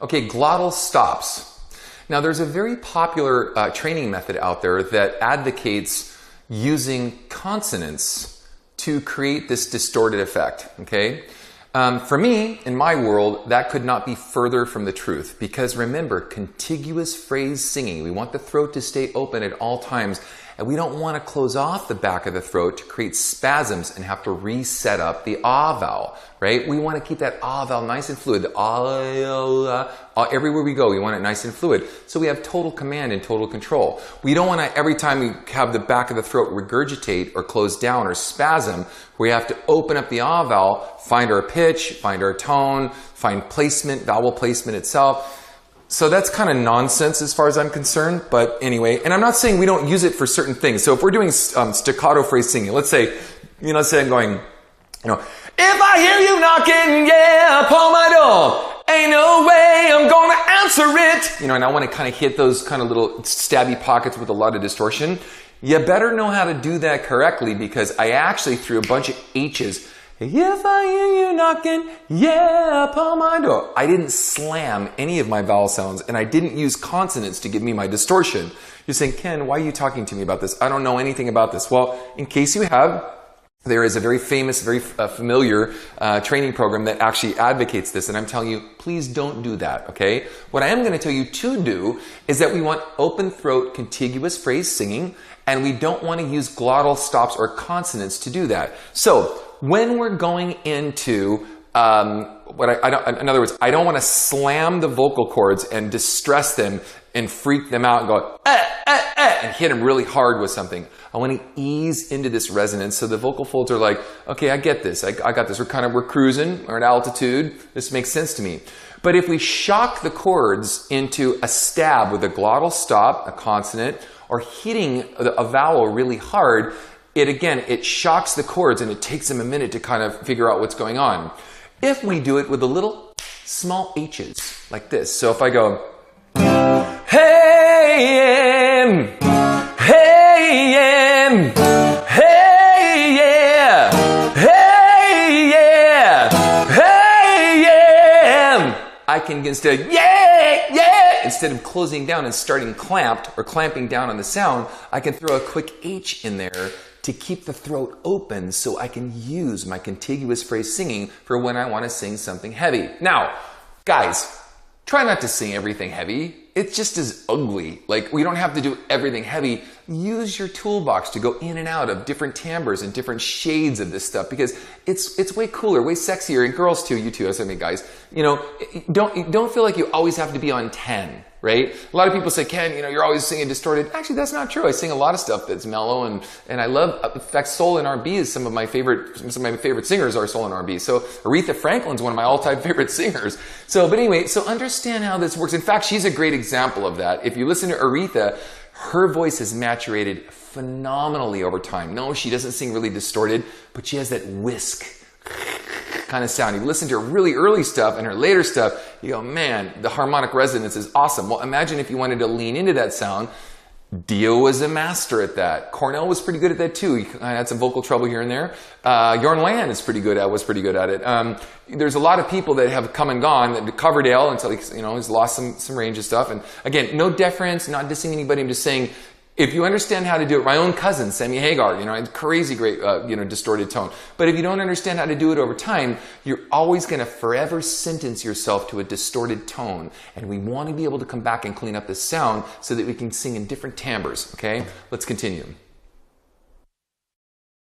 Okay, glottal stops. Now there's a very popular training method out there that advocates using consonants to create this distorted effect, okay? For me, in my world, that could not be further from the truth, because remember, contiguous phrase singing, we want the throat to stay open at all times, and we don't want to close off the back of the throat to create spasms and have to reset up the ah vowel, right? We want to keep that ah vowel nice and fluid. The everywhere we go, we want it nice and fluid. So we have total command and total control. We don't want to, every time we have the back of the throat regurgitate or close down or spasm, we have to open up the ah vowel, find our pitch, find our tone, find placement, vowel placement itself. So that's kind of nonsense as far as I'm concerned, but anyway, and I'm not saying we don't use it for certain things. So if we're doing staccato phrase singing, let's say I'm going, if I hear you knocking, yeah, upon my door, ain't no way I'm gonna answer it. And I want to kind of hit those kind of little stabby pockets with a lot of distortion. You better know how to do that correctly, because I actually threw a bunch of H's. If I hear you knocking, yeah, upon my door. I didn't slam any of my vowel sounds, and I didn't use consonants to give me my distortion. You're saying, Ken, why are you talking to me about this? I don't know anything about this. Well, in case you have, there is a very famous, very familiar training program that actually advocates this, and I'm telling you, please don't do that, okay? What I am going to tell you to do is that we want open throat, contiguous phrase singing, and we don't want to use glottal stops or consonants to do that. So, when we're going into, in other words, I don't want to slam the vocal cords and distress them and freak them out and go, and hit them really hard with something. I want to ease into this resonance so the vocal folds are like, okay, I get this. I got this. We're cruising. We're at altitude. This makes sense to me. But if we shock the cords into a stab with a glottal stop, a consonant, or hitting a vowel really hard, it shocks the cords and it takes them a minute to kind of figure out what's going on. If we do it with a little small H's, like this. So if I go, hey, hey, hey, yeah, hey, yeah, hey, yeah, I can instead, instead of closing down and starting clamped or clamping down on the sound, I can throw a quick H in there to keep the throat open so I can use my contiguous phrase singing for when I want to sing something heavy. Now, guys, try not to sing everything heavy. It's just as ugly. Like, we don't have to do everything heavy. Use your toolbox to go in and out of different timbres and different shades of this stuff, because it's way cooler, way sexier, and girls too, you too, I mean, guys. Don't feel like you always have to be on 10. Right? A lot of people say, Ken, you're always singing distorted. Actually, that's not true. I sing a lot of stuff that's mellow, and I love, in fact, soul and R&B is some of my favorite singers are soul and R&B. So Aretha Franklin's one of my all-time favorite singers. But anyway, so understand how this works. In fact, she's a great example of that. If you listen to Aretha, her voice has maturated phenomenally over time. No, she doesn't sing really distorted, but she has that whisk kind of sound. You listen to her really early stuff and her later stuff, you go, man, the harmonic resonance is awesome. Well, imagine if you wanted to lean into that sound. Dio was a master at that. Cornell was pretty good at that too. He had some vocal trouble here and there. Jorn Land was pretty good at it. There's a lot of people that have come and gone. Coverdale, until he's lost some range of stuff. And again, no deference, not dissing anybody. I'm just saying, if you understand how to do it, my own cousin, Sammy Hagar, crazy great, distorted tone. But if you don't understand how to do it over time, you're always going to forever sentence yourself to a distorted tone. And we want to be able to come back and clean up the sound so that we can sing in different timbres. Okay? Let's continue.